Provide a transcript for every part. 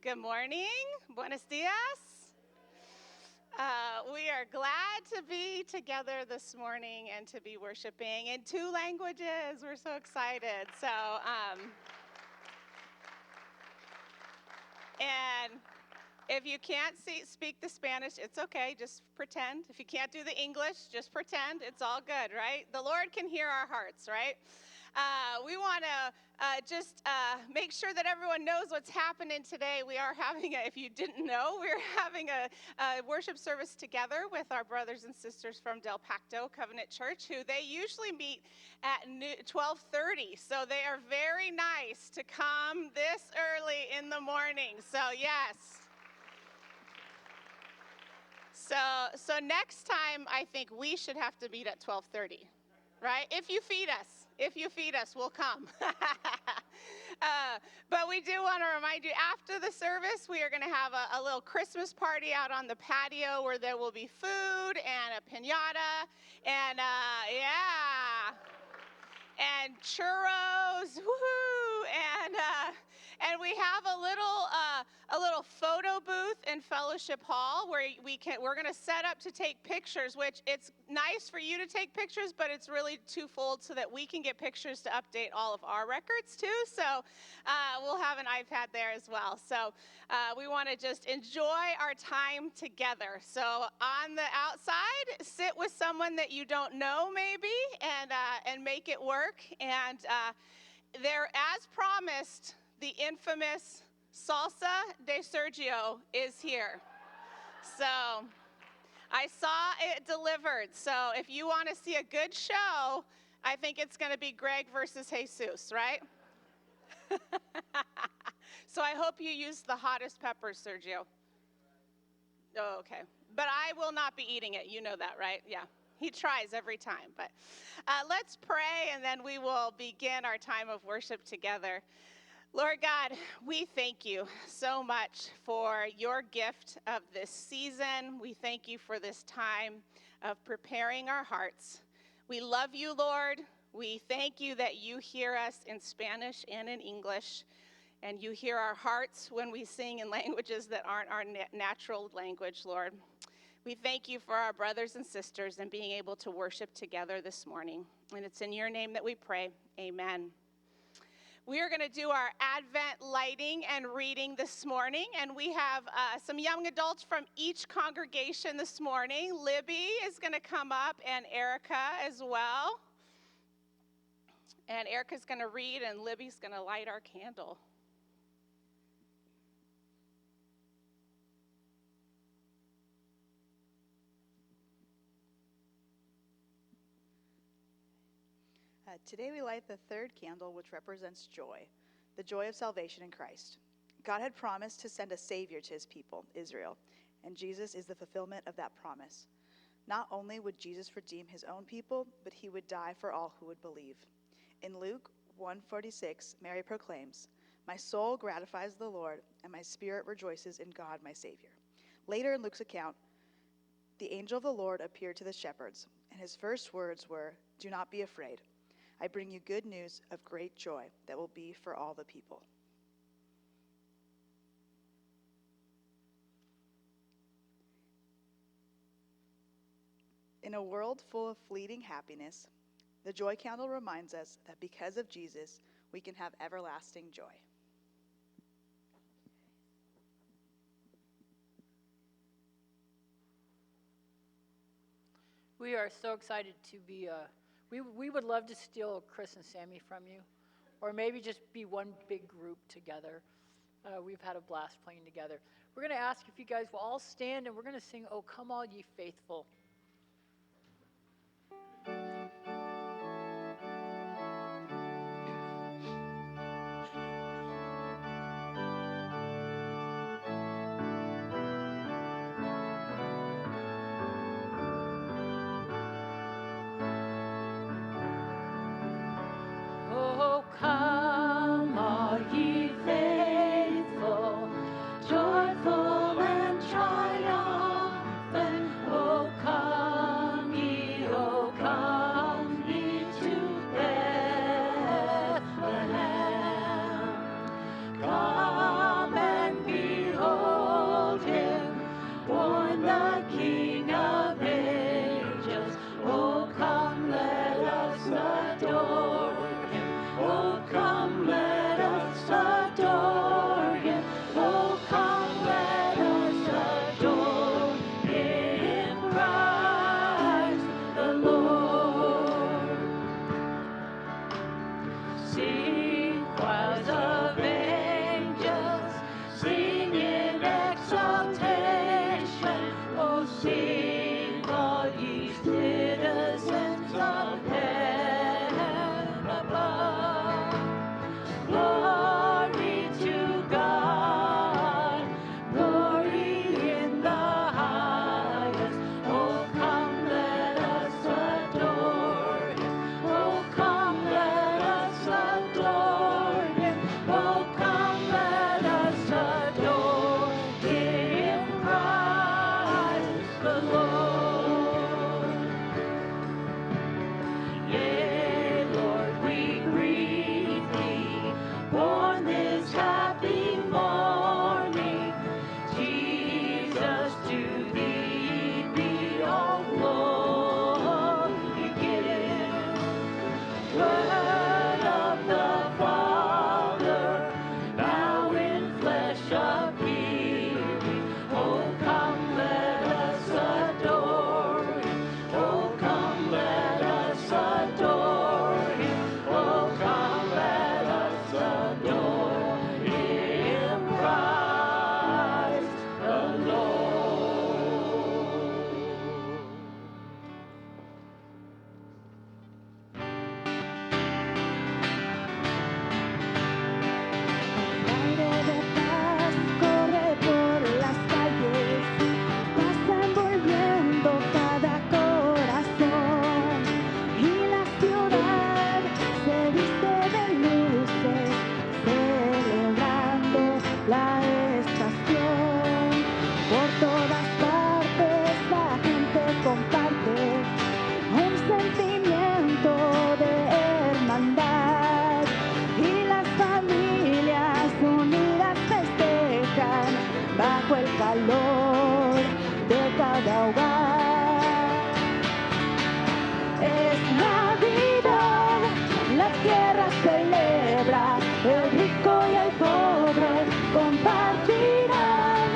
Good morning. Buenos dias. We are glad to be together this morning and to be worshiping in two languages. We're so excited. And if you can't speak the Spanish, it's okay. Just pretend. If you can't do the English, just pretend. It's all good, right? The Lord can hear our hearts, right? We want to just make sure that everyone knows what's happening today. We are having, if you didn't know, we're having a worship service together with our brothers and sisters from Del Pacto Covenant Church, who they usually meet at 12:30. So they are very nice to come this early in the morning. So yes. So next time, I think we should have to meet at 12:30, right? If you feed us, we'll come. But we do want to remind you, after the service, we are going to have a little Christmas party out on the patio where there will be food and a piñata and, and churros, woohoo, and we have a little photo booth in Fellowship Hall where we're going to set up to take pictures, which it's nice for you to take pictures, but it's really twofold so that we can get pictures to update all of our records too. So we'll have an iPad there as well. So we want to just enjoy our time together. So on the outside, sit with someone that you don't know maybe and make it work. And there, as promised, the infamous Salsa de Sergio is here. So I saw it delivered. So if you want to see a good show, I think it's going to be Greg versus Jesus, right? So I hope you use the hottest peppers, Sergio. Oh, okay. But I will not be eating it. You know that, right? Yeah. He tries every time. But let's pray, and then we will begin our time of worship together. Lord God, we thank you so much for your gift of this season. We thank you for this time of preparing our hearts. We love you, Lord. We thank you that you hear us in Spanish and in English, and you hear our hearts when we sing in languages that aren't our natural language, Lord. We thank you for our brothers and sisters and being able to worship together this morning. And it's in your name that we pray. Amen. We are going to do our Advent lighting and reading this morning, and we have some young adults from each congregation this morning. Libby is going to come up, and Erica as well. And Erica's going to read, and Libby's going to light our candle. Today we light the third candle, which represents joy, the joy of salvation in Christ. God had promised to send a Savior to his people, Israel, and Jesus is the fulfillment of that promise. Not only would Jesus redeem his own people, but he would die for all who would believe. In Luke 1:46, Mary proclaims, "My soul gratifies the Lord, and my spirit rejoices in God my Savior." Later in Luke's account, the angel of the Lord appeared to the shepherds, and his first words were, "Do not be afraid. I bring you good news of great joy that will be for all the people." In a world full of fleeting happiness, the joy candle reminds us that because of Jesus, we can have everlasting joy. We are so excited to be, we would love to steal Chris and Sammy from you, or maybe just be one big group together. We've had a blast playing together. We're going to ask if you guys will all stand, and we're going to sing, "Oh, Come All Ye Faithful." Oh, come all ye faithful, joyful and triumphant. Oh, come. the King of Ages. Oh, come, let us adore him. Oh, come, let us adore him. Oh, come, let us adore in Christ the Lord. Sing, choirs of angels, sing in exaltation. Oh, sing, all ye citizens of heaven above. Glory to God, glory in the highest. Oh, come, let us adore him. Oh, come, let us adore him. Oh, come, let us adore in Christ the Lord. Yea, Lord, we greet thee, born this happy morning. Jesus, to thee be all glory given. Word of the Father, now in flesh appearing. Oh, come, let us adore him. Oh, come, let us adore him. Oh, come, let us adore him, Christ the Lord. Aire de paz corre por las calles, pasa envolviendo cada corazón y la ciudad se viste de luces, celebrando la estación. Por todas partes la gente comparte un sentimiento de hermandad y las familias unidas festejan bajo el calor de cada hogar. Es Navidad, la tierra celebra, el rico y el pobre compartirán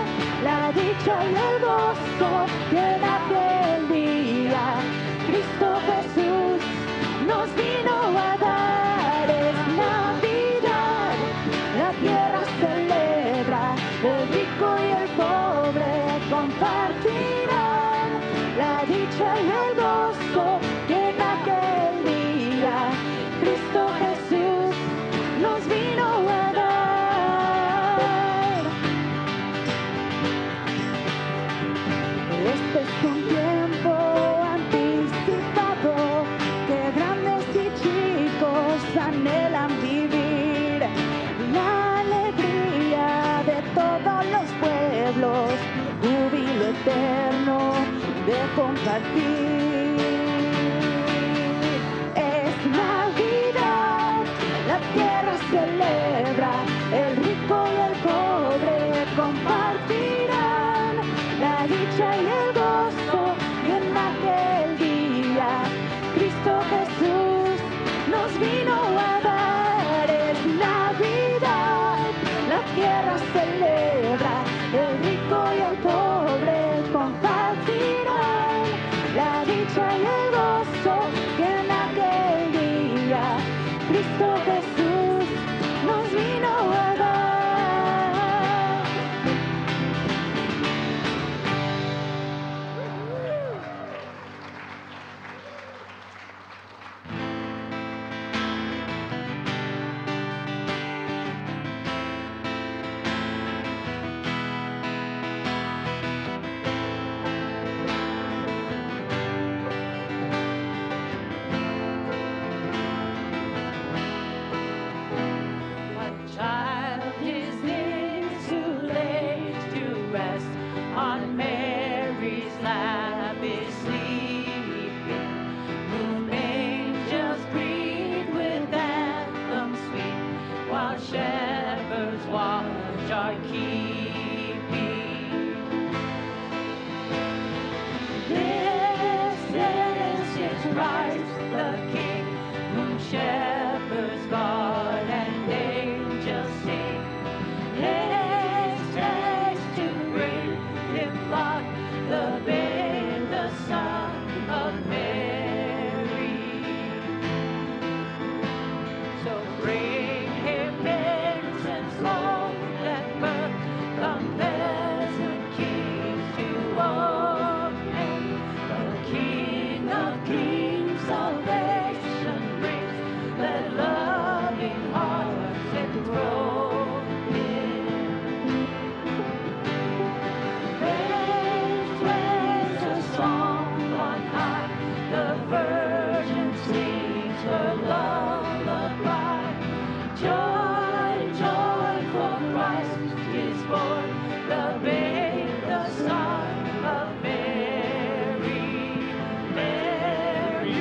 la dicha y el gozo que en aquel día Cristo Jesús nos vino a dar. Es Navidad, la tierra celebra, el rico y el pobre compartirán la dicha y el gozo que en aquel día Cristo Jesús nos vino a dar. Este es un tiempo anticipado que grandes y chicos anhelan vivir. La alegría de todos los pueblos, júbilo eterno de compartir. Es Navidad, la tierra celebra, el rico y el pobre compartirán la dicha y el gozo y en aquel día Cristo Jesús nos vino a dar. Es Navidad, la tierra celebra, el rico y el pobre compartirán la dicha y el gozo que en aquel día Cristo Jesús nos vino a dar. Christ the King, whom shepherds guard and angels sing. Haste, haste to bring him flock, the babe, the Son of Mary. So bring him incense low, let mirth come peasant kings to open. The King of kings salvation brings, let loving hearts enthrone him. Raise, raise a song on high, the Virgin sings her lullaby. Joy, joy, for Christ is born, the babe, the Son of Mary. Mary,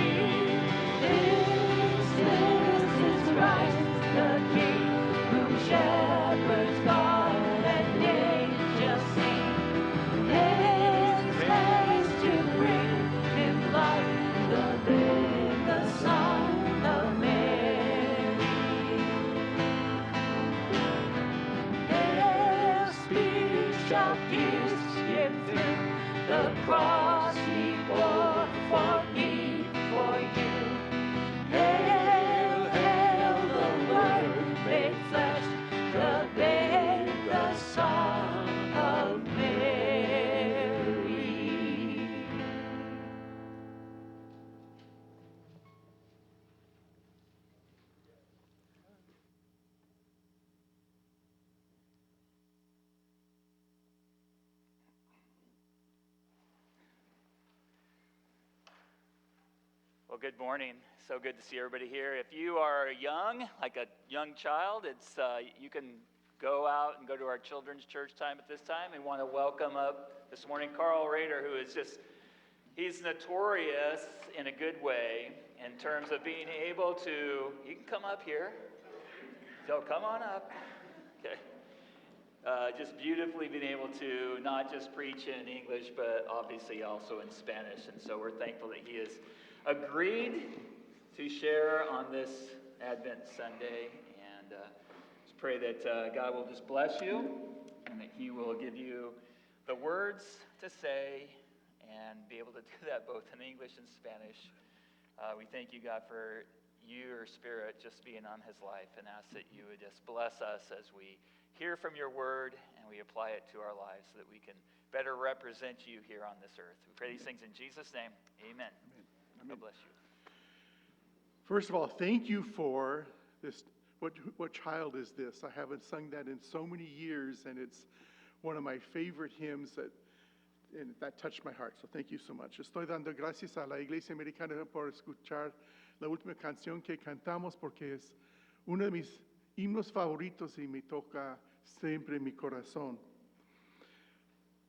this is Christ the King, whom shepherds guard and angels sing. Haste, haste to bring him light, the babe, the Son of Mary. Hail, speed shall pierce him through, the cross he bore for me, for you. Hail, hail, the Word made flesh, the babe, the Son of Mary. Well, good morning. So good to see everybody here. If you are young, like a young child, you can go out and go to our children's church time at this time. We want to welcome up this morning Carl Rader, who is he's notorious in a good way in terms of being able to, you can come up here. So come on up. Okay. Just beautifully being able to not just preach in English, but obviously also in Spanish. And so we're thankful that he has agreed to share on this Advent Sunday. And just pray that God will just bless you and that he will give you the words to say and be able to do that both in English and Spanish. We thank you, God, for your Spirit just being on his life, and ask that you would just bless us as we hear from your word and we apply it to our lives so that we can better represent you here on this earth. We pray these things in Jesus' name. Amen. God bless you. First of all, thank you for this. What child is this? I haven't sung that in so many years, and it's one of my favorite hymns and that touched my heart. So thank you so much. Estoy dando gracias a la Iglesia Americana por escuchar la última canción que cantamos, porque es uno de mis himnos favoritos y me toca siempre mi corazón.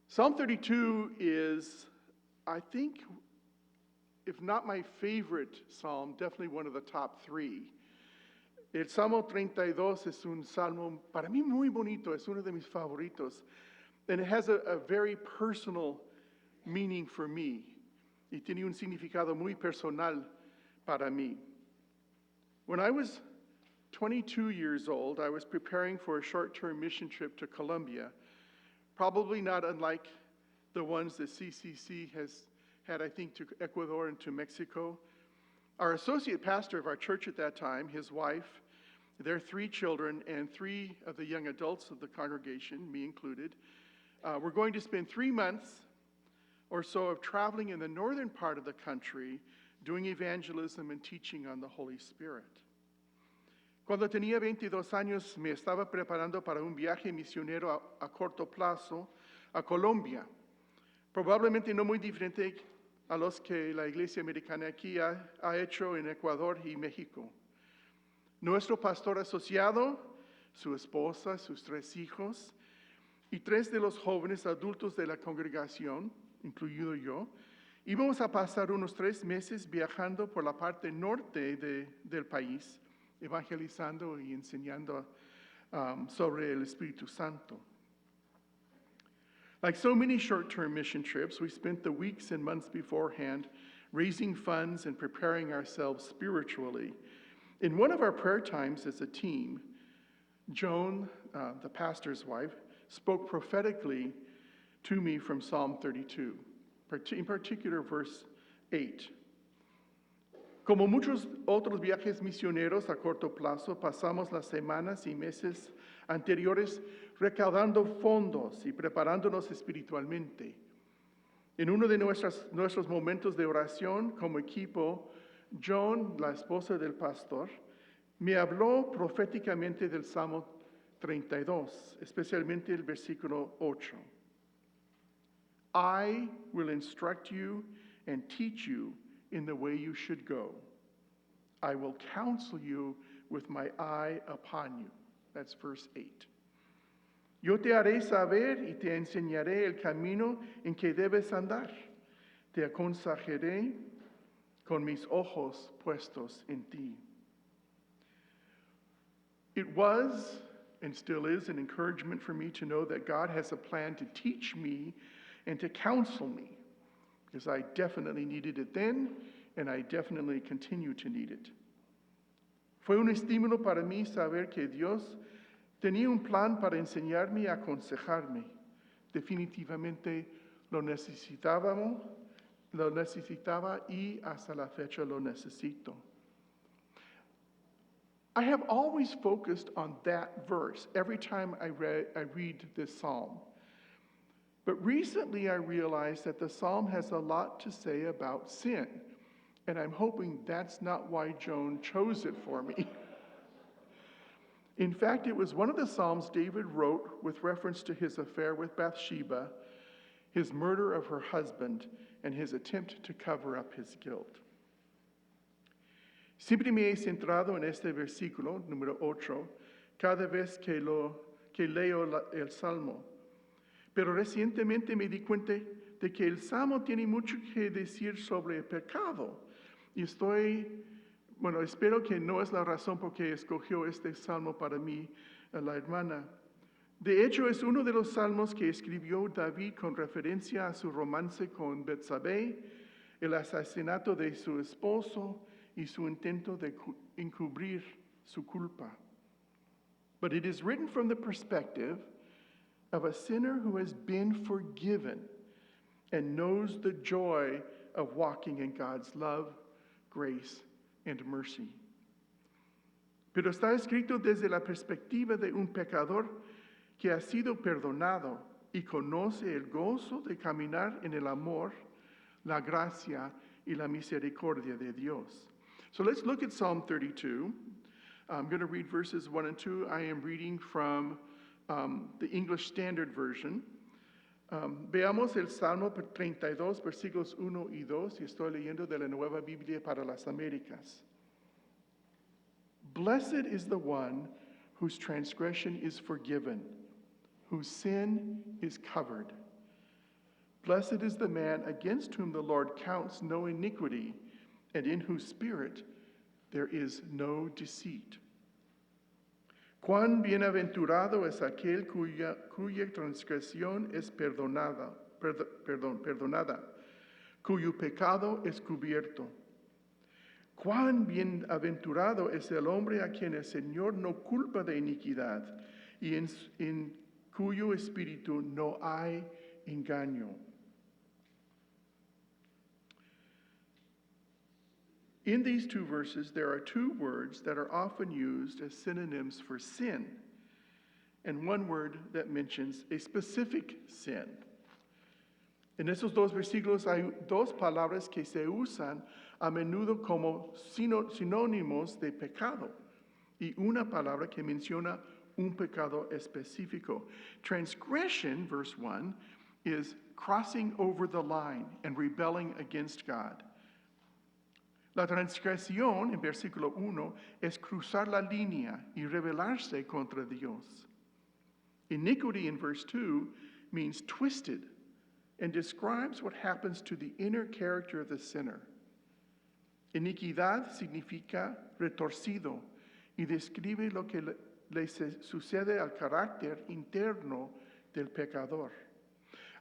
Psalm 32 is, I think, if not my favorite psalm, definitely one of the top three. El Salmo 32 es un salmo, para mí, muy bonito. Es uno de mis favoritos. And it has a very personal meaning for me. Y tiene un significado muy personal para mí. When I was 22 years old, I was preparing for a short-term mission trip to Colombia, probably not unlike the ones that CCC has had, I think, to Ecuador and to Mexico. Our associate pastor of our church at that time, his wife, their 3 children, and 3 of the young adults of the congregation, me included, we're going to spend 3 months or so of traveling in the northern part of the country, doing evangelism and teaching on the Holy Spirit. Cuando tenía 22 años, me estaba preparando para un viaje misionero a corto plazo a Colombia, probablemente no muy diferente a los que la Iglesia Americana aquí ha hecho en Ecuador y México. Nuestro pastor asociado, su esposa, sus 3 hijos, y 3 de los jóvenes adultos de la congregación, incluido yo, íbamos a pasar unos 3 meses viajando por la parte norte del país, evangelizando y enseñando sobre el Espíritu Santo. Like so many short-term mission trips, we spent the weeks and months beforehand raising funds and preparing ourselves spiritually. In one of our prayer times as a team, Joan, the pastor's wife, spoke prophetically to me from Psalm 32, in particular verse 8. Como muchos otros viajes misioneros a corto plazo, pasamos las semanas y meses anteriores recaudando fondos y preparándonos espiritualmente. En uno de nuestros momentos de oración como equipo, Joan, la esposa del pastor, me habló proféticamente del Salmo 32, especialmente el versículo 8. I will instruct you and teach you in the way you should go. I will counsel you with my eye upon you. That's verse 8. Yo te haré saber y te enseñaré el camino en que debes andar. Te aconsejaré con mis ojos puestos en ti. It was and still is an encouragement for me to know that God has a plan to teach me and to counsel me, because I definitely needed it then, and I definitely continue to need it. Fue un estímulo para mí saber que Dios tenía un plan para enseñarme y aconsejarme. Definitivamente lo necesitaba y hasta la fecha lo necesito. I have always focused on that verse every time I read this psalm. But recently I realized that the psalm has a lot to say about sin. And I'm hoping that's not why Joan chose it for me. In fact, it was one of the psalms David wrote with reference to his affair with Bathsheba, his murder of her husband, and his attempt to cover up his guilt. Siempre me he centrado en este versículo, número 8, cada vez que leo el Salmo. Pero recientemente me di cuenta de que el Salmo tiene mucho que decir sobre el pecado. Y espero que no es la razón por que escogió este salmo para mí, la hermana. De hecho, es uno de los salmos que escribió David con referencia a su romance con Betsabé, el asesinato de su esposo y su intento de encubrir su culpa. But it is written from the perspective of a sinner who has been forgiven and knows the joy of walking in God's love, grace, and mercy. Pero está escrito desde la perspectiva de un pecador que ha sido perdonado y conoce el gozo de caminar en el amor, la gracia y la misericordia de Dios. So let's look at Psalm 32. I'm going to read verses 1 and 2. I am reading from the English Standard Version. Veamos el Salmo 32, versículos 1 y 2, y estoy leyendo de la Nueva Biblia para las Américas. Blessed is the one whose transgression is forgiven, whose sin is covered. Blessed is the man against whom the Lord counts no iniquity, and in whose spirit there is no deceit. Cuán bienaventurado es aquel cuya transgresión es perdonada, cuyo pecado es cubierto. Cuán bienaventurado es el hombre a quien el Señor no culpa de iniquidad y en cuyo espíritu no hay engaño. In these two verses, there are two words that are often used as synonyms for sin, and one word that mentions a specific sin. En esos dos versículos hay dos palabras que se usan a menudo como sinónimos de pecado, y una palabra que menciona un pecado específico. Transgression, verse 1, is crossing over the line and rebelling against God. La transgresión, en versículo 1, es cruzar la línea y rebelarse contra Dios. Iniquity, in verse 2, means twisted and describes what happens to the inner character of the sinner. Iniquidad significa retorcido y describe lo que le sucede al carácter interno del pecador.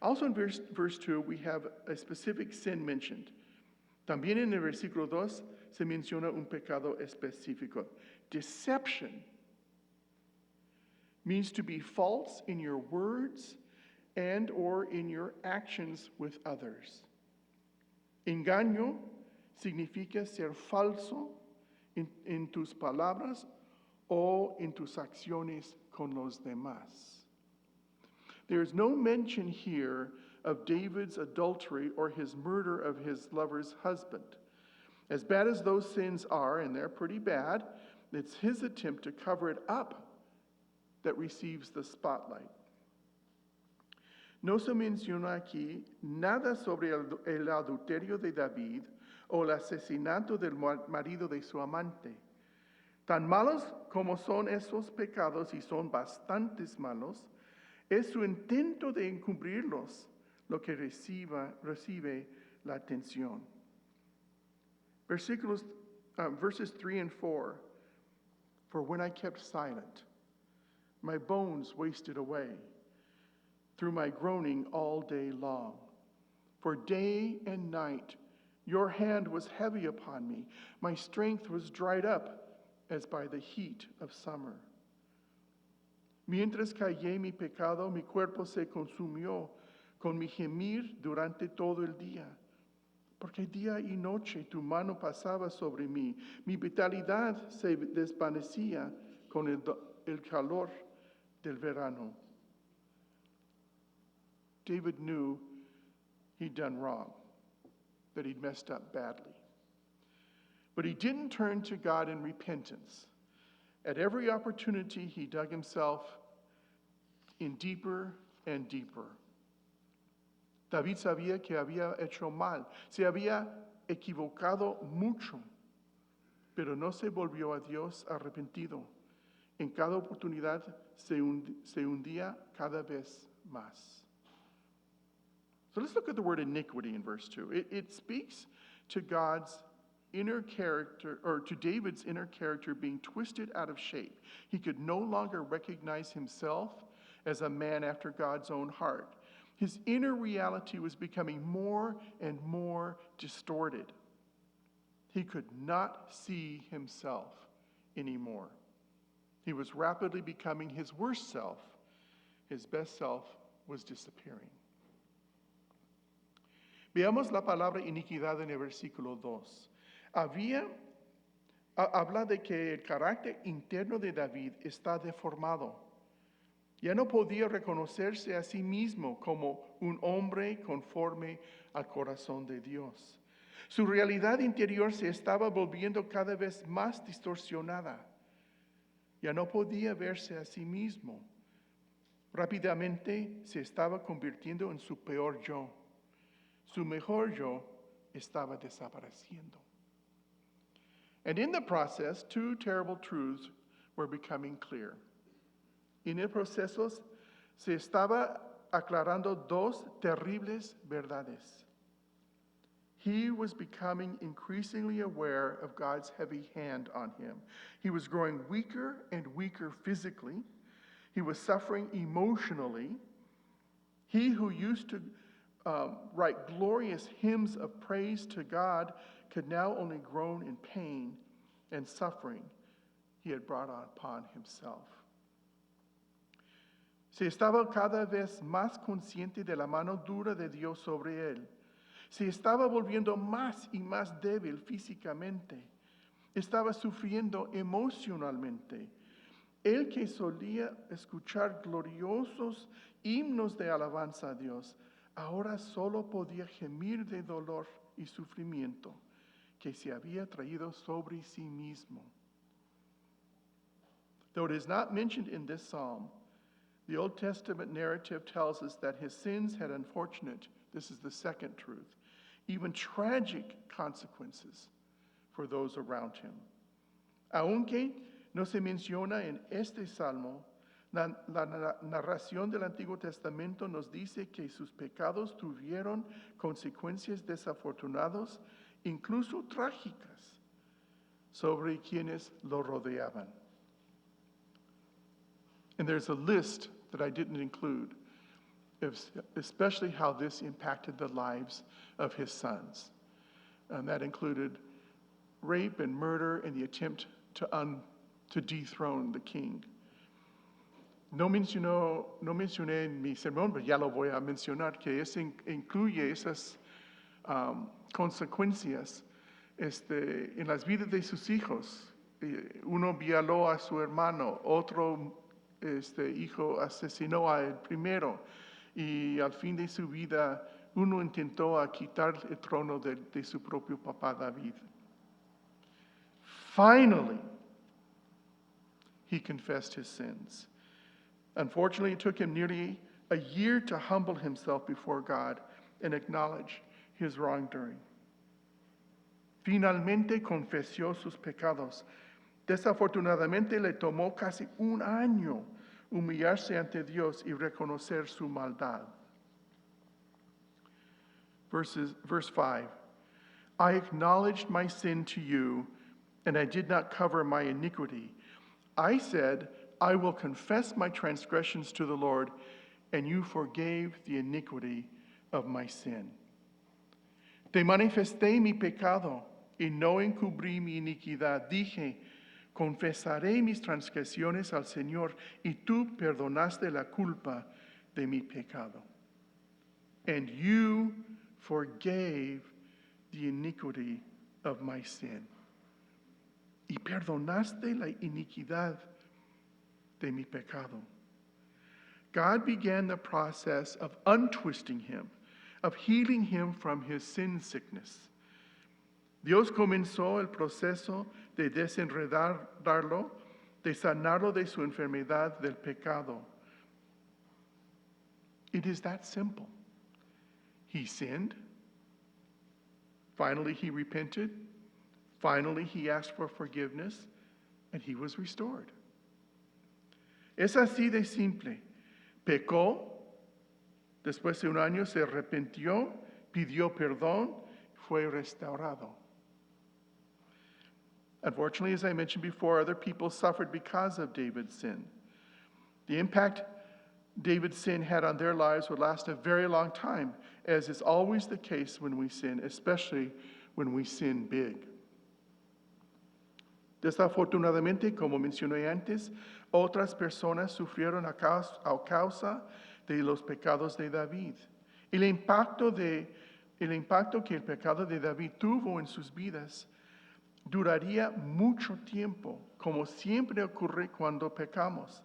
Also in verse 2, we have a specific sin mentioned. También en el versículo 2 se menciona un pecado específico. Deception means to be false in your words and or in your actions with others. Engaño significa ser falso en tus palabras o en tus acciones con los demás. There is no mention here of David's adultery or his murder of his lover's husband. As bad as those sins are, and they're pretty bad, it's his attempt to cover it up that receives the spotlight. No se menciona aquí nada sobre el adulterio de David o el asesinato del marido de su amante. Tan malos como son esos pecados, y son bastantes malos, es su intento de encubrirlos lo que recibe la atención. Verses 3 and 4. For when I kept silent, my bones wasted away through my groaning all day long. For day and night your hand was heavy upon me. My strength was dried up as by the heat of summer. Mientras callé mi pecado, mi cuerpo se consumió con mi gemir durante todo el día. Porque día y noche tu mano pasaba sobre mí. Mi vitalidad se desvanecía con el calor del verano. David knew he'd done wrong, that he'd messed up badly. But he didn't turn to God in repentance. At every opportunity, he dug himself in deeper and deeper. David sabía que había hecho mal, se había equivocado mucho, pero no se volvió a Dios arrepentido. En cada oportunidad se hundía cada vez más. So let's look at the word iniquity in verse 2. It speaks to God's inner character, or to David's inner character being twisted out of shape. He could no longer recognize himself as a man after God's own heart. His inner reality was becoming more and more distorted. He could not see himself anymore. He was rapidly becoming his worst self. His best self was disappearing. Veamos la palabra iniquidad en el versículo 2. Habla de que el carácter interno de David está deformado. Ya no podía reconocerse a sí mismo como un hombre conforme al corazón de Dios. Su realidad interior se estaba volviendo cada vez más distorsionada. Ya no podía verse a sí mismo. Rápidamente se estaba convirtiendo en su peor yo. Su mejor yo estaba desapareciendo. And in the process, two terrible truths were becoming clear. En el proceso se estaba aclarando dos terribles verdades. He was becoming increasingly aware of God's heavy hand on him. He was growing weaker and weaker physically. He was suffering emotionally. He who used to write glorious hymns of praise to God could now only groan in pain and suffering he had brought upon himself. Se estaba cada vez más consciente de la mano dura de Dios sobre él. Se estaba volviendo más y más débil físicamente. Estaba sufriendo emocionalmente. Él que solía escuchar gloriosos himnos de alabanza a Dios, ahora solo podía gemir de dolor y sufrimiento que se había traído sobre sí mismo. Though it is not mentioned in this psalm, the Old Testament narrative tells us that his sins had unfortunate, this is the second truth, even tragic consequences for those around him. Aunque no se menciona en este salmo, la narración del Antiguo Testamento nos dice que sus pecados tuvieron consecuencias desafortunadas, incluso trágicas, sobre quienes lo rodeaban. And there's a list that I didn't include, especially how this impacted the lives of his sons. And that included rape and murder and the attempt to dethrone the king. No mencioné en mi sermón, pero ya lo voy a mencionar, que eso incluye esas consecuencias en las vidas de sus hijos. Uno violó a su hermano, otro hijo asesinó al primero, y al fin de su vida uno intentó quitar el trono de su propio papá David. Finally, he confessed his sins. Unfortunately, it took him nearly a year to humble himself before God and acknowledge his wrongdoing. Finalmente confesó sus pecados. Desafortunadamente le tomó casi un año humillarse ante Dios y reconocer su maldad. Verse 5, I acknowledged my sin to you, and I did not cover my iniquity. I said, I will confess my transgressions to the Lord, and you forgave the iniquity of my sin. Te manifesté mi pecado, y no encubrí mi iniquidad. Dije, confesaré mis transgresiones al Señor, y tú perdonaste la culpa de mi pecado. And you forgave the iniquity of my sin. Y perdonaste la iniquidad de mi pecado. God began the process of untwisting him, of healing him from his sin sickness. Dios comenzó el proceso de desenredarlo, de sanarlo de su enfermedad del pecado. It is that simple. He sinned. Finally, he repented. Finally, he asked for forgiveness, and he was restored. Es así de simple. Pecó, después de un año se arrepintió, pidió perdón, fue restaurado. Unfortunately, as I mentioned before, other people suffered because of David's sin. The impact David's sin had on their lives would last a very long time, as is always the case when we sin, especially when we sin big. Desafortunadamente, como mencioné antes, otras personas sufrieron a causa de los pecados de David. El impacto que el pecado de David tuvo en sus vidas duraría mucho tiempo, como siempre ocurre cuando pecamos,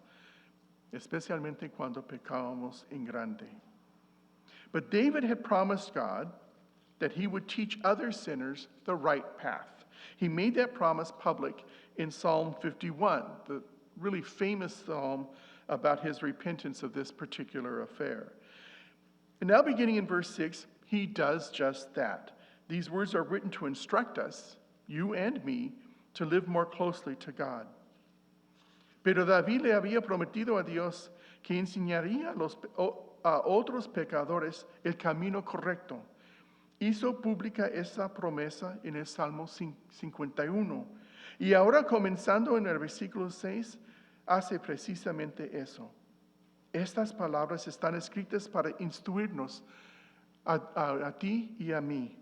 especialmente cuando pecamos en grande. But David had promised God that he would teach other sinners the right path. He made that promise public in Psalm 51, the really famous psalm about his repentance of this particular affair. And now beginning in verse 6, he does just that. These words are written to instruct us, you and me, to live more closely to God. Pero David le había prometido a Dios que enseñaría a otros pecadores el camino correcto. Hizo pública esa promesa en el Salmo 51. Y ahora, comenzando en el versículo 6, hace precisamente eso. Estas palabras están escritas para instruirnos a ti y a mí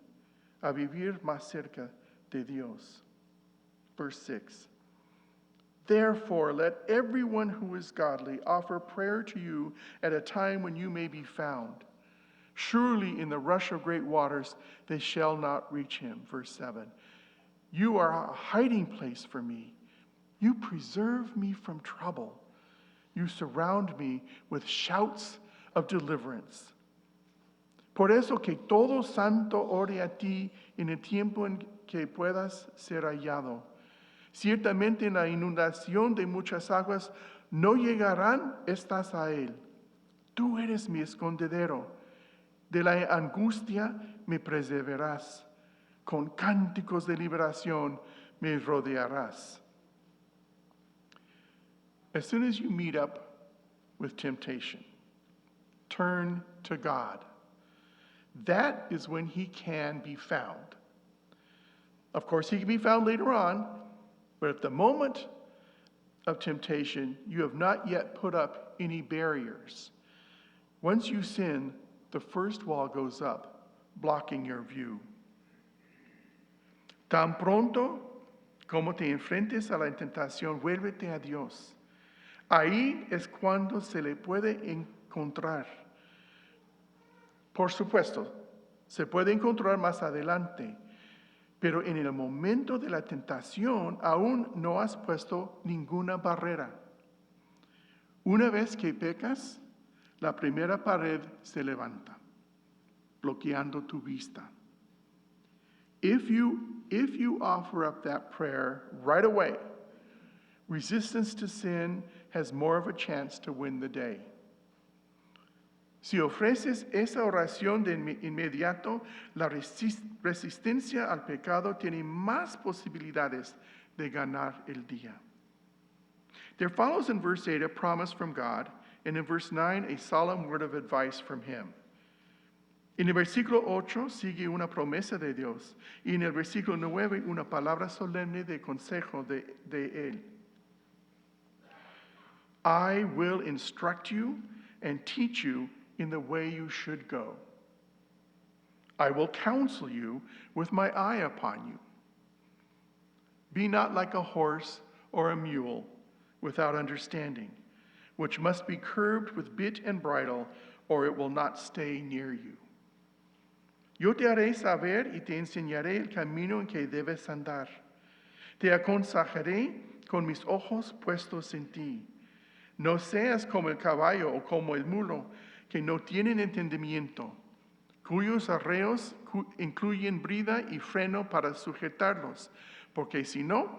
a vivir más cerca de Dios. Verse 6. Therefore, let everyone who is godly offer prayer to you at a time when you may be found. Surely in the rush of great waters they shall not reach him. Verse 7. You are a hiding place for me. You preserve me from trouble. You surround me with shouts of deliverance. Por eso que todo santo ore a ti en el tiempo en que puedas ser hallado. Ciertamente en la inundación de muchas aguas no llegarán estas a él. Tú eres mi escondedero. De la angustia me preservarás. Con cánticos de liberación me rodearás. As soon as you meet up with temptation, turn to God. That is when he can be found. Of course, he can be found later on, but at the moment of temptation, you have not yet put up any barriers. Once you sin, the first wall goes up, blocking your view. Tan pronto como te enfrentes a la tentación, vuélvete a Dios. Ahí es cuando se le puede encontrar. Por supuesto, se puede encontrar más adelante, pero en el momento de la tentación aún no has puesto ninguna barrera. Una vez que pecas, la primera pared se levanta, bloqueando tu vista. If you offer up that prayer right away, resistance to sin has more of a chance to win the day. Si ofreces esa oración de inmediato, la resistencia al pecado tiene más posibilidades de ganar el día. There follows in verse 8 a promise from God, and in verse 9 a solemn word of advice from Him. En el versículo 8 sigue una promesa de Dios, y en el versículo 9 una palabra solemne de consejo de Él. I will instruct you and teach you in the way you should go. I will counsel you with my eye upon you. Be not like a horse or a mule without understanding, which must be curbed with bit and bridle, or it will not stay near you. Yo te haré saber y te enseñaré el camino en que debes andar. Te aconsejaré con mis ojos puestos en ti. No seas como el caballo o como el mulo, que no tienen entendimiento, cuyos arreos incluyen brida y freno para sujetarlos, porque si no,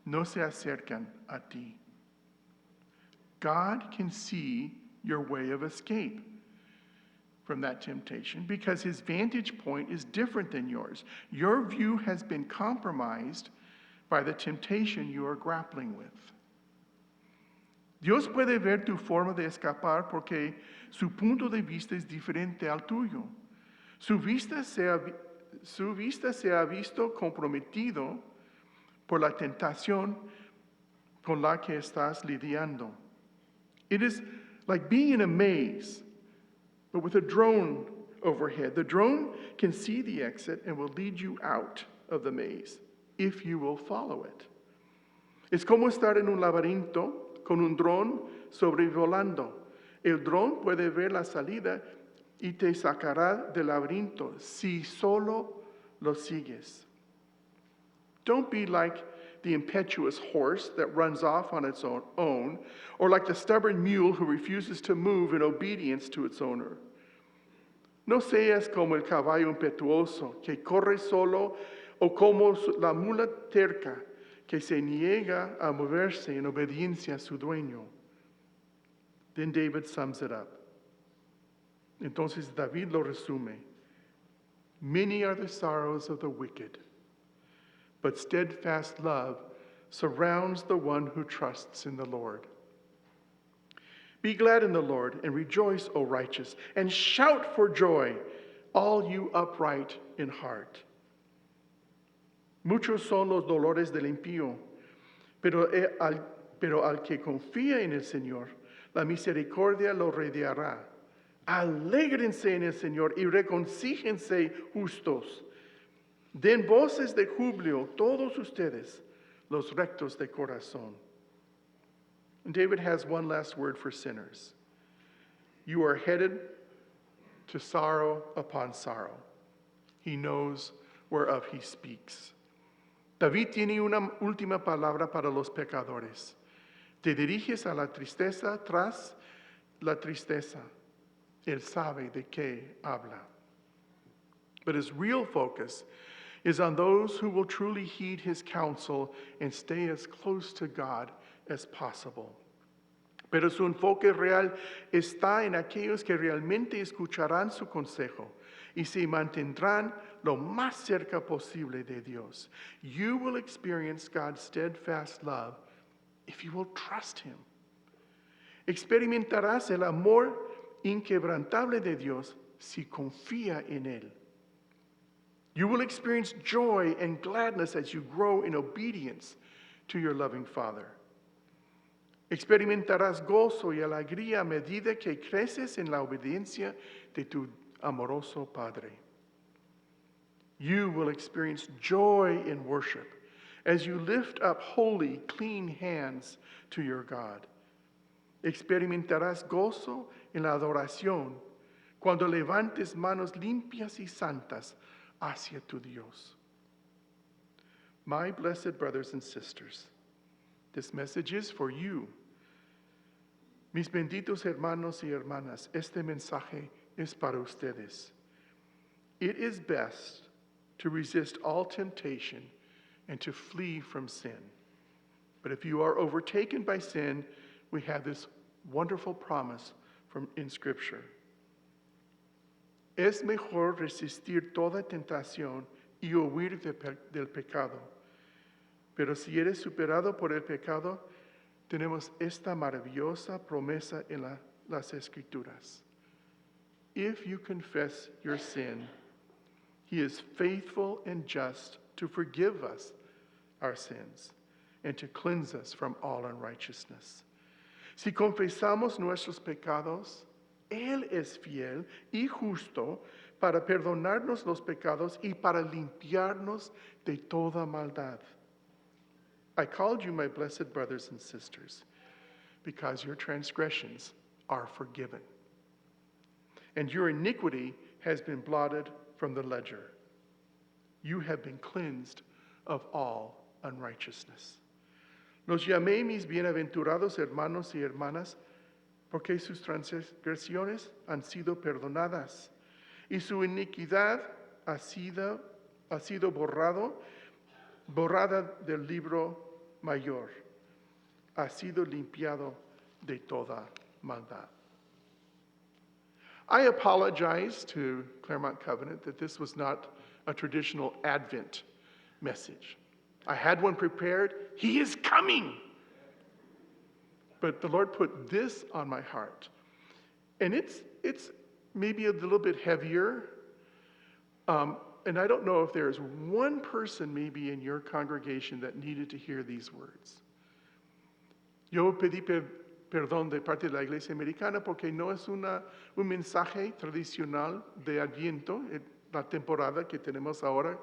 no se acercan a ti. God can see your way of escape from that temptation because His vantage point is different than yours. Your view has been compromised by the temptation you are grappling with. Dios puede ver tu forma de escapar porque su punto de vista es diferente al tuyo. Su vista se ha visto comprometido por la tentación con la que estás lidiando. It is like being in a maze, but with a drone overhead. The drone can see the exit and will lead you out of the maze if you will follow it. Es como estar en un laberinto con un dron sobrevolando. El dron puede ver la salida y te sacará del laberinto si solo lo sigues. Don't be like the impetuous horse that runs off on its own, or like the stubborn mule who refuses to move in obedience to its owner. No seas como el caballo impetuoso que corre solo, o como la mula terca que se niega a moverse en obediencia a su dueño. Then David sums it up. Entonces David lo resume. Many are the sorrows of the wicked, but steadfast love surrounds the one who trusts in the Lord. Be glad in the Lord and rejoice, O righteous, and shout for joy, all you upright in heart. Muchos son los dolores del impío, pero al que confía en el Señor, la misericordia lo rodeará. Alégrense en el Señor y reconcíjense justos. Den voces de júbilo todos ustedes, los rectos de corazón. And David has one last word for sinners. You are headed to sorrow upon sorrow. He knows whereof he speaks. David tiene una última palabra para los pecadores. Te diriges a la tristeza tras la tristeza. Él sabe de qué habla. But his real focus is on those who will truly heed his counsel and stay as close to God as possible. Pero su enfoque real está en aquellos que realmente escucharán su consejo y se mantendrán lo más cerca posible de Dios. You will experience God's steadfast love if you will trust Him. Experimentarás el amor inquebrantable de Dios si confía en Él. You will experience joy and gladness as you grow in obedience to your loving Father. Experimentarás gozo y alegría a medida que creces en la obediencia de tu amoroso Padre. You will experience joy in worship as you lift up holy, clean hands to your God. Experimentarás gozo en la adoración cuando levantes manos limpias y santas hacia tu Dios. My blessed brothers and sisters, this message is for you. Mis benditos hermanos y hermanas, este mensaje es para ustedes. It is best to resist all temptation and to flee from sin. But if you are overtaken by sin, we have this wonderful promise in Scripture. Es mejor resistir toda tentación y huir del pecado. Pero si eres superado por el pecado, tenemos esta maravillosa promesa en las Escrituras. If you confess your sin, He is faithful and just to forgive us our sins and to cleanse us from all unrighteousness. Si confesamos nuestros pecados, Él es fiel y justo para perdonarnos los pecados y para limpiarnos de toda maldad. I called you my blessed brothers and sisters because your transgressions are forgiven, and your iniquity has been blotted from the ledger. You have been cleansed of all unrighteousness. Los llamé mis bienaventurados hermanos y hermanas porque sus transgresiones han sido perdonadas y su iniquidad ha sido borrada del libro mayor, ha sido limpiado de toda maldad. I apologize to Claremont Covenant that this was not a traditional Advent message. I had one prepared. He is coming. But the Lord put this on my heart. And it's maybe a little bit heavier. And I don't know if there's one person maybe in your congregation that needed to hear these words. Yo pedí perdón de parte de la Iglesia Americana porque no es un mensaje tradicional de Adviento, la temporada que tenemos ahora.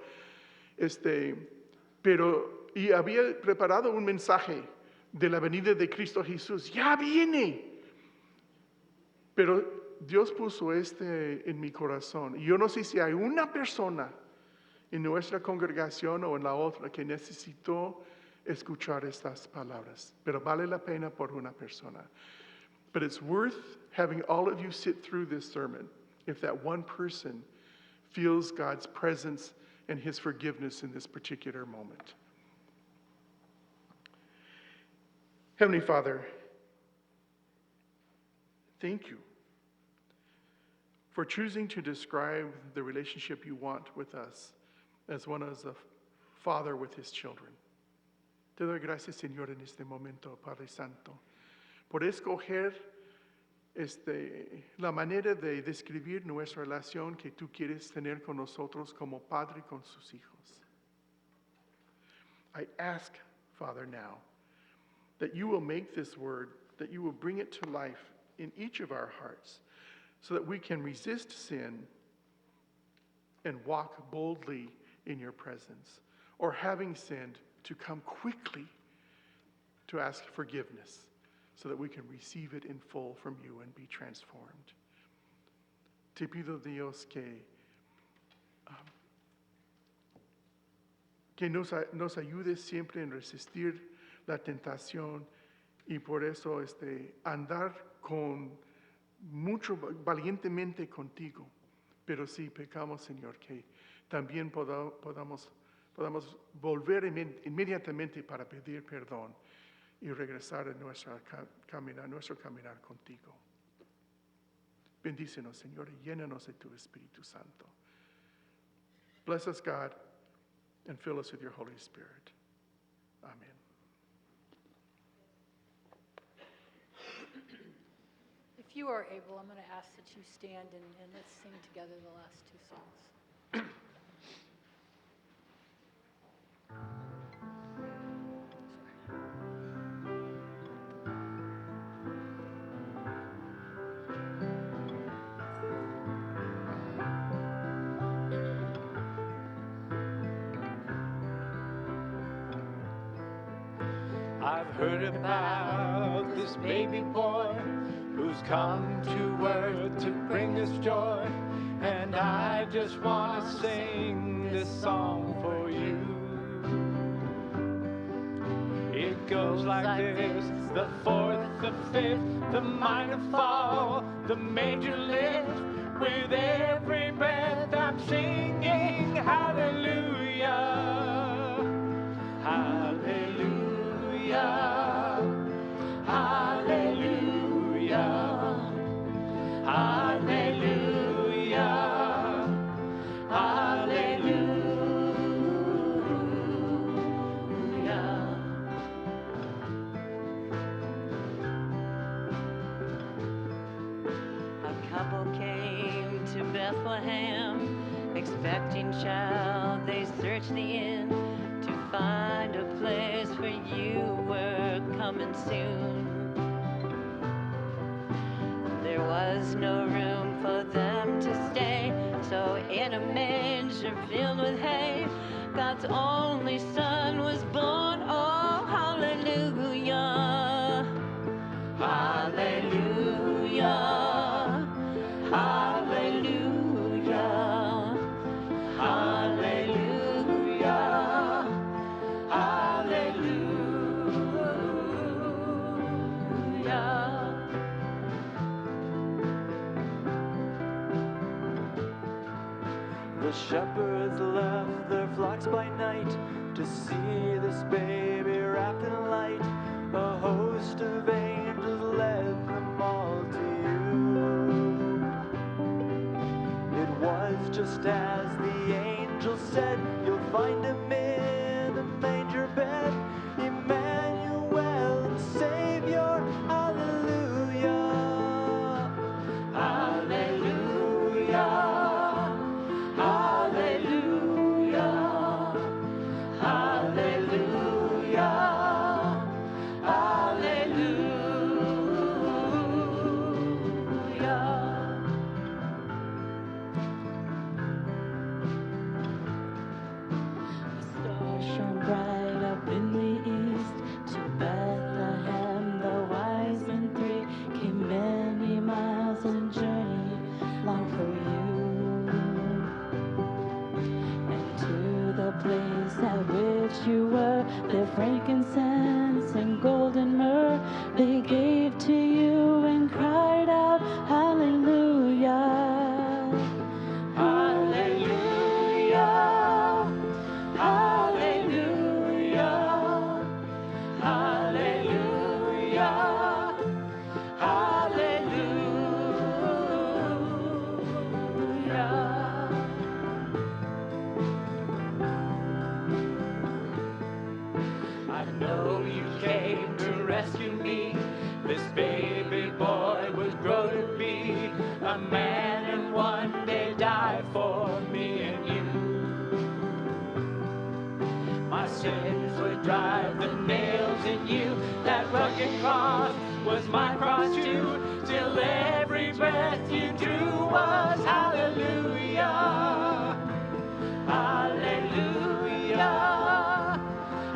Pero había preparado un mensaje de la venida de Cristo Jesús. ¡Ya viene! Pero Dios puso en mi corazón. Y yo no sé si hay una persona en nuestra congregación o en la otra que necesitó escuchar estas palabras. Pero vale la pena por una persona. But it's worth having all of you sit through this sermon if that one person feels God's presence and His forgiveness in this particular moment. Heavenly Father, thank you for choosing to describe the relationship you want with us as one as a father with his children. Te doy gracias, Señor, en este momento, Padre Santo, por escoger la manera de describir nuestra relación que tú quieres tener con nosotros como padre con sus hijos. I ask, Father, now, that you will make this word, that you will bring it to life in each of our hearts so that we can resist sin and walk boldly in your presence, or having sinned, to come quickly to ask forgiveness so that we can receive it in full from you and be transformed. Te pido, Dios, que nos ayudes siempre en resistir la tentación y por eso andar mucho valientemente contigo. Pero si pecamos, Señor, que también podamos volver inmediatamente para pedir perdón y regresar a nuestro caminar contigo. Bendícenos, Señor, y llénanos de tu Espíritu Santo. Bless us, God, and fill us with your Holy Spirit. Amen. If you are able, I'm going to ask that you stand and let's sing together the last two songs. I've heard about this baby boy who's come to earth to bring us joy, and I just want to sing this song for you. It goes like this: the fourth, the fifth, the minor fall, the major lift. With every breath I'm singing hallelujah, hallelujah, hallelujah, hallelujah, hallelujah. A couple came to Bethlehem, expecting child. They searched the inn to find a place, for you were coming soon. There was no room for them to stay, so in a manger filled with hay, God's only Son was born. Oh, hallelujah, hallelujah. Hallelujah, hallelujah, hallelujah. The shepherds left their flocks by night to see this baby wrapped in light. A host of angels led them all to you. It was just as the angel said, you'll find him in a manger bed. Emmanuel, the Savior, hallelujah, hallelujah, hallelujah, hallelujah, hallelujah. Star shone bright up in the east. To Bethlehem the wise men three came many miles and journeyed long for you. And to the place at which you were, their frankincense and golden myrrh they gave to you and cried out, hallelujah. Hallelujah, hallelujah, hallelujah, hallelujah. I know you came to rescue me. This baby boy was grown to be a man and one day die for me and you. My sins would drive the nails in you. That rugged cross was my cross too. Till every breath you drew was hallelujah, hallelujah,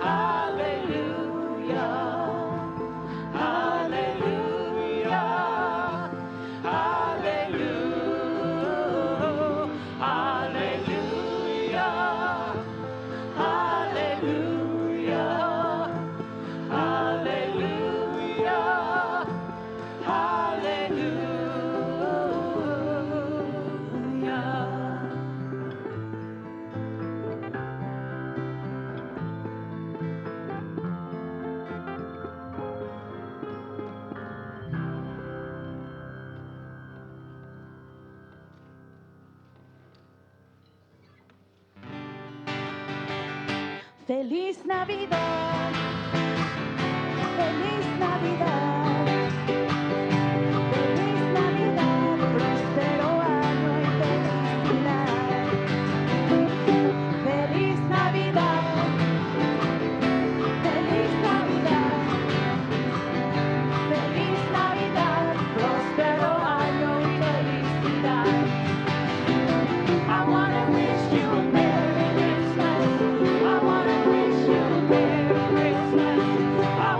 hallelujah, hallelujah, hallelujah, hallelujah, hallelujah, hallelujah, hallelujah. Feliz Navidad, feliz Navidad, feliz Navidad, próspero año y felicidad. Feliz Navidad, feliz Navidad, feliz Navidad, próspero año y felicidad. I wanna wish you a Merry Christmas. I wanna wish you a Merry Christmas. I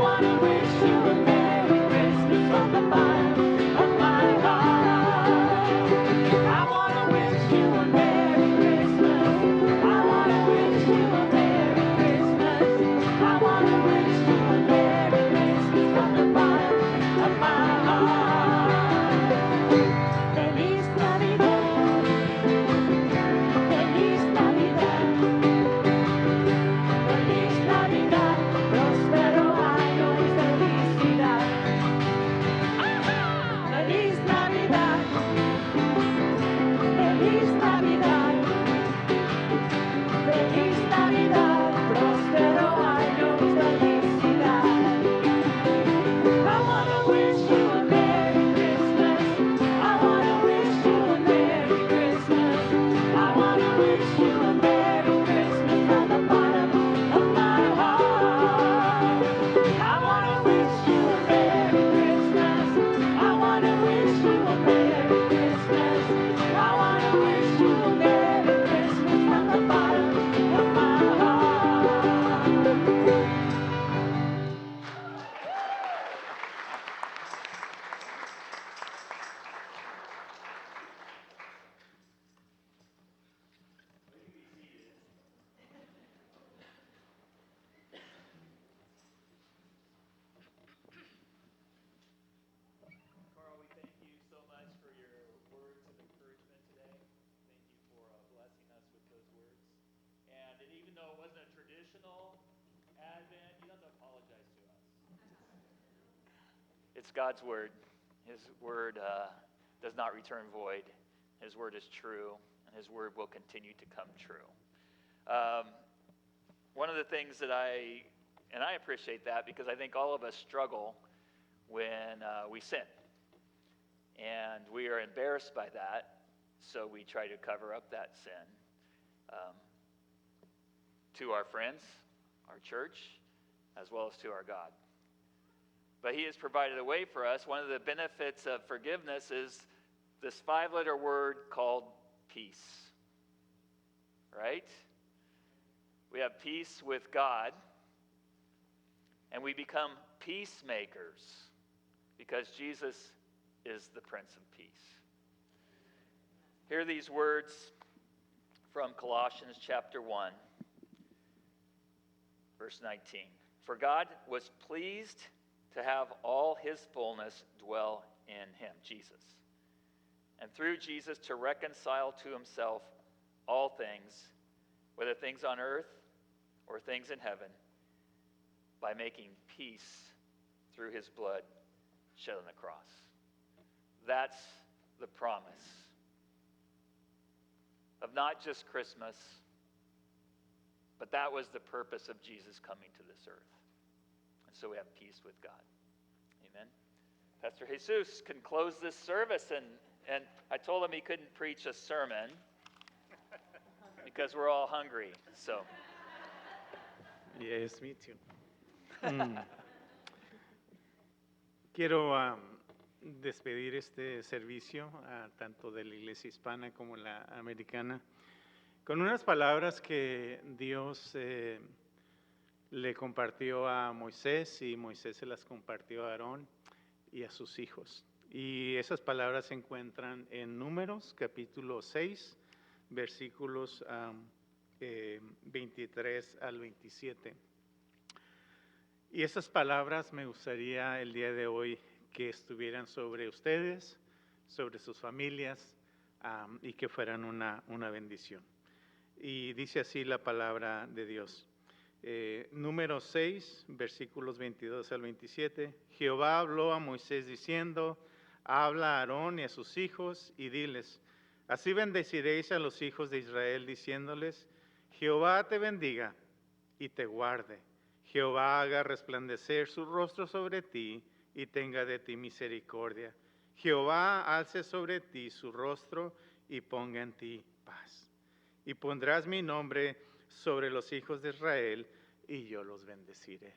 traditional Advent. You don't have to apologize to us. It's God's word. His word does not return void. His word is true, and His word will continue to come true. One of the things that I appreciate that because I think all of us struggle when we sin. And we are embarrassed by that, so we try to cover up that sin to our friends, our church, as well as to our God. But He has provided a way for us. One of the benefits of forgiveness is this 5-letter word called peace. Right? We have peace with God, and we become peacemakers because Jesus is the Prince of Peace. Hear these words from Colossians chapter 1, verse 19. For God was pleased to have all His fullness dwell in Him, Jesus, and through Jesus to reconcile to Himself all things, whether things on earth or things in heaven, by making peace through His blood shed on the cross. That's the promise of not just Christmas, but that was the purpose of Jesus coming to this earth. And so we have peace with God. Amen. Pastor Jesus can close this service, and I told him he couldn't preach a sermon because we're all hungry. So. Yes, me too. Quiero despedir este servicio, tanto de la iglesia hispana como la americana, con unas palabras que Dios le compartió a Moisés y Moisés se las compartió a Aarón y a sus hijos. Y esas palabras se encuentran en Números, capítulo 6, versículos 23 al 27. Y esas palabras me gustaría el día de hoy que estuvieran sobre ustedes, sobre sus familias, y que fueran una bendición. Y dice así la palabra de Dios. Número 6, versículos 22 al 27. Jehová habló a Moisés diciendo, habla a Aarón y a sus hijos y diles, así bendeciréis a los hijos de Israel diciéndoles, Jehová te bendiga y te guarde. Jehová haga resplandecer su rostro sobre ti y tenga de ti misericordia. Jehová alce sobre ti su rostro y ponga en ti paz. Y pondrás mi nombre sobre los hijos de Israel y yo los bendeciré.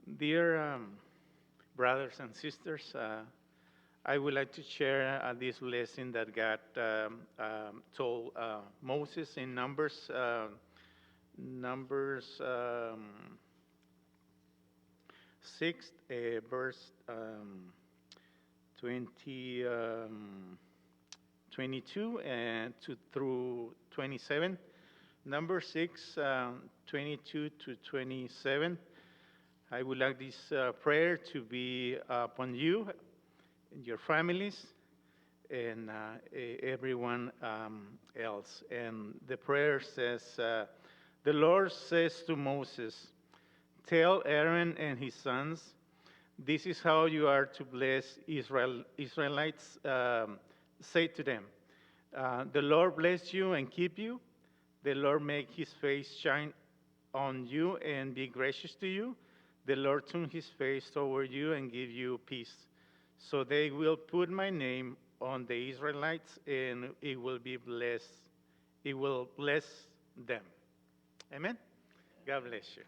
Dear brothers and sisters, I would like to share this blessing that God told Moses in Numbers 6, verse 22 through 27. Number 6, 22 to 27. I would like this prayer to be upon you and your families and everyone else. And the prayer says, the Lord says to Moses, tell Aaron and his sons, this is how you are to bless Israelites. Say to them, the Lord bless you and keep you. The Lord make his face shine on you and be gracious to you. The Lord turn his face toward you and give you peace. So they will put my name on the Israelites and it will be blessed. It will bless them. Amen. God bless you.